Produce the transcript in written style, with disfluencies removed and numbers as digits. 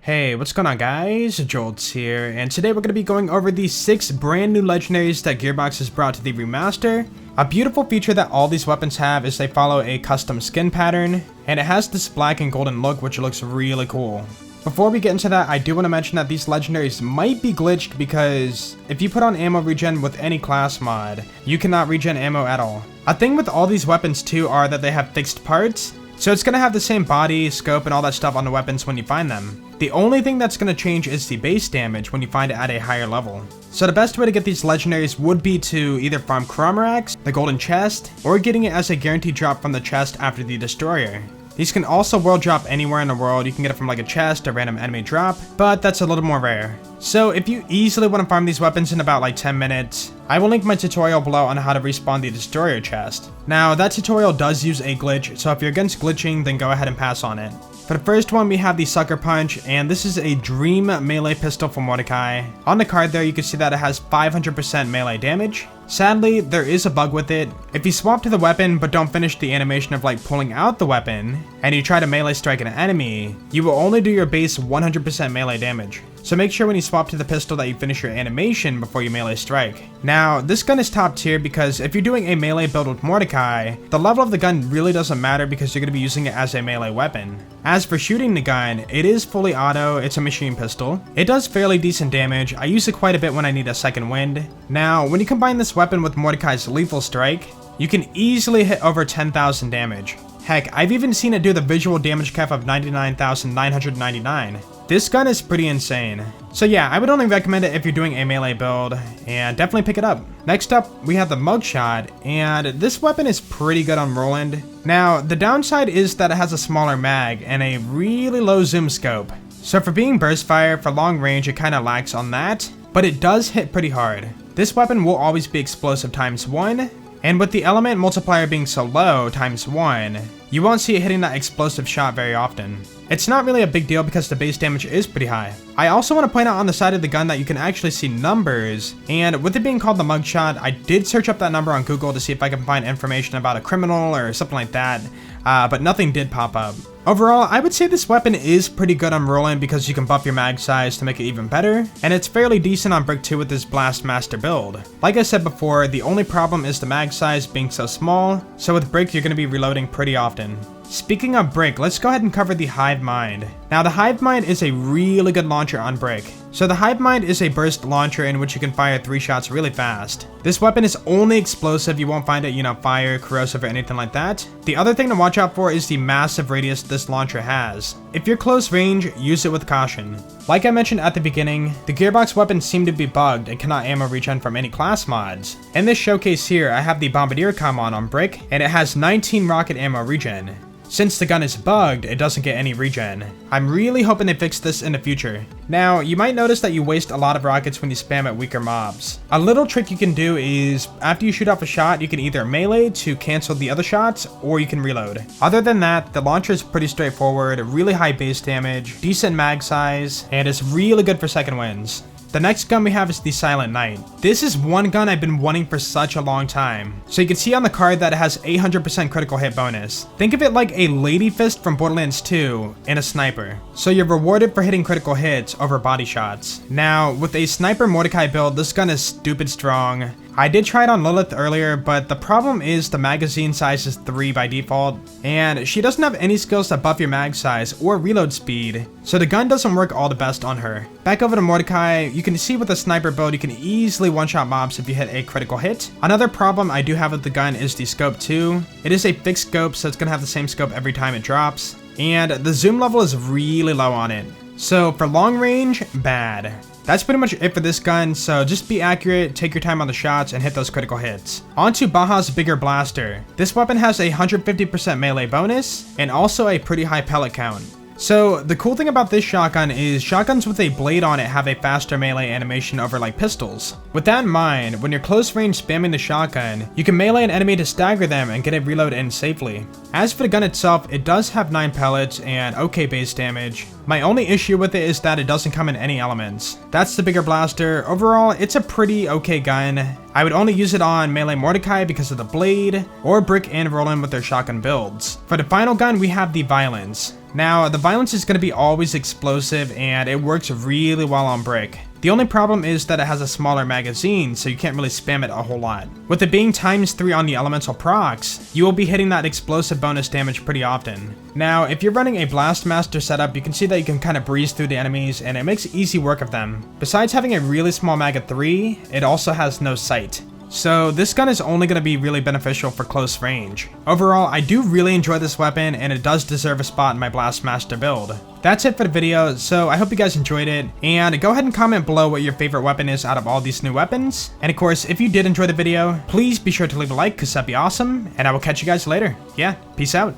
Hey, what's going on guys? Jolts here, and today we're going to be going over the 6 brand new legendaries that Gearbox has brought to the remaster. A beautiful feature that all these weapons have is they follow a custom skin pattern, and it has this black and golden look which looks really cool. Before we get into that, I do want to mention that these legendaries might be glitched because if you put on ammo regen with any class mod, you cannot regen ammo at all. A thing with all these weapons too are that they have fixed parts, so it's going to have the same body, scope, and all that stuff on the weapons when you find them. The only thing that's going to change is the base damage when you find it at a higher level. So the best way to get these legendaries would be to either farm Chromaraks, the golden chest, or getting it as a guaranteed drop from the chest after the destroyer. These can also world drop anywhere in the world. You can get it from like a chest, a random enemy drop, but that's a little more rare. So if you easily want to farm these weapons in about like 10 minutes, I will link my tutorial below on how to respawn the destroyer chest. Now that tutorial does use a glitch, so if you're against glitching, then go ahead and pass on it. For the first one, we have the Sucker Punch, and this is a Dream melee pistol for Mordecai. On the card there, you can see that it has 500% melee damage. Sadly, there is a bug with it. If you swap to the weapon but don't finish the animation of like pulling out the weapon, and you try to melee strike an enemy, you will only do your base 100% melee damage. So make sure when you swap to the pistol that you finish your animation before you melee strike. Now, this gun is top tier because if you're doing a melee build with Mordecai, the level of the gun really doesn't matter because you're going to be using it as a melee weapon. As for shooting the gun, it is fully auto, it's a machine pistol. It does fairly decent damage. I use it quite a bit when I need a second wind. Now, when you combine this weapon with Mordecai's lethal strike, you can easily hit over 10,000 damage. Heck, I've even seen it do the visual damage cap of 99,999. This gun is pretty insane. So yeah, I would only recommend it if you're doing a melee build, and definitely pick it up. Next up, we have the Mugshot, and this weapon is pretty good on Roland. Now, the downside is that it has a smaller mag and a really low zoom scope. So for being burst fire, for long range, it kind of lacks on that, but it does hit pretty hard. This weapon will always be explosive ×1, and with the element multiplier being so low ×1, you won't see it hitting that explosive shot very often. It's not really a big deal because the base damage is pretty high. I also want to point out on the side of the gun that you can actually see numbers, and with it being called the Mugshot, I did search up that number on Google to see if I can find information about a criminal or something like that, but nothing did pop up. Overall, I would say this weapon is pretty good on Roland because you can buff your mag size to make it even better, and it's fairly decent on Brick 2 with this Blast Master build. Like I said before, the only problem is the mag size being so small, so with Brick you're going to be reloading pretty often. Speaking of Brick, let's go ahead and cover the Hive Mind. Now the Hive Mind is a really good launcher on Brick. So the Hive Mind is a burst launcher in which you can fire 3 shots really fast. This weapon is only explosive, you won't find it, fire, corrosive, or anything like that. The other thing to watch out for is the massive radius this launcher has. If you're close range, use it with caution. Like I mentioned at the beginning, the Gearbox weapons seem to be bugged and cannot ammo regen from any class mods. In this showcase here, I have the Bombardier Common on Brick, and it has 19 rocket ammo regen. Since the gun is bugged, it doesn't get any regen. I'm really hoping they fix this in the future. Now, you might notice that you waste a lot of rockets when you spam at weaker mobs. A little trick you can do is, after you shoot off a shot, you can either melee to cancel the other shots, or you can reload. Other than that, the launcher is pretty straightforward, really high base damage, decent mag size, and it's really good for second wins. The next gun we have is the Silent Knight. This is one gun I've been wanting for such a long time. So you can see on the card that it has 800% critical hit bonus. Think of it like a Lady Fist from Borderlands 2 and a sniper. So you're rewarded for hitting critical hits over body shots. Now, with a sniper Mordecai build, this gun is stupid strong. I did try it on Lilith earlier, but the problem is the magazine size is 3 by default, and she doesn't have any skills that buff your mag size or reload speed, so the gun doesn't work all the best on her. Back over to Mordecai, you can see with a sniper build you can easily one-shot mobs if you hit a critical hit. Another problem I do have with the gun is the scope too. It is a fixed scope, so it's going to have the same scope every time it drops, and the zoom level is really low on it. So for long range, bad. That's pretty much it for this gun, so just be accurate, take your time on the shots, and hit those critical hits. On to Baha's Bigger Blaster. This weapon has a 150% melee bonus, and also a pretty high pellet count. So the cool thing about this shotgun is shotguns with a blade on it have a faster melee animation over like pistols. With that in mind, when you're close range spamming the shotgun, you can melee an enemy to stagger them and get a reload in safely. As for the gun itself, it does have 9 pellets and okay base damage. My only issue with it is that it doesn't come in any elements. That's the Bigger Blaster. Overall, it's a pretty okay gun. I would only use it on melee Mordecai because of the blade, or Brick and Roland with their shotgun builds. For the final gun, we have the Violence. Now, the Violence is going to be always explosive and it works really well on Brick. The only problem is that it has a smaller magazine, so you can't really spam it a whole lot. With it being ×3 on the elemental procs, you will be hitting that explosive bonus damage pretty often. Now, if you're running a Blastmaster setup, you can see that you can kind of breeze through the enemies and it makes easy work of them. Besides having a really small mag at 3, it also has no sight. So this gun is only going to be really beneficial for close range. Overall, I do really enjoy this weapon and it does deserve a spot in my Blastmaster build. That's it for the video, so I hope you guys enjoyed it, and go ahead and comment below what your favorite weapon is out of all these new weapons. And of course, if you did enjoy the video, please be sure to leave a like because that'd be awesome, and I will catch you guys later. Yeah, peace out.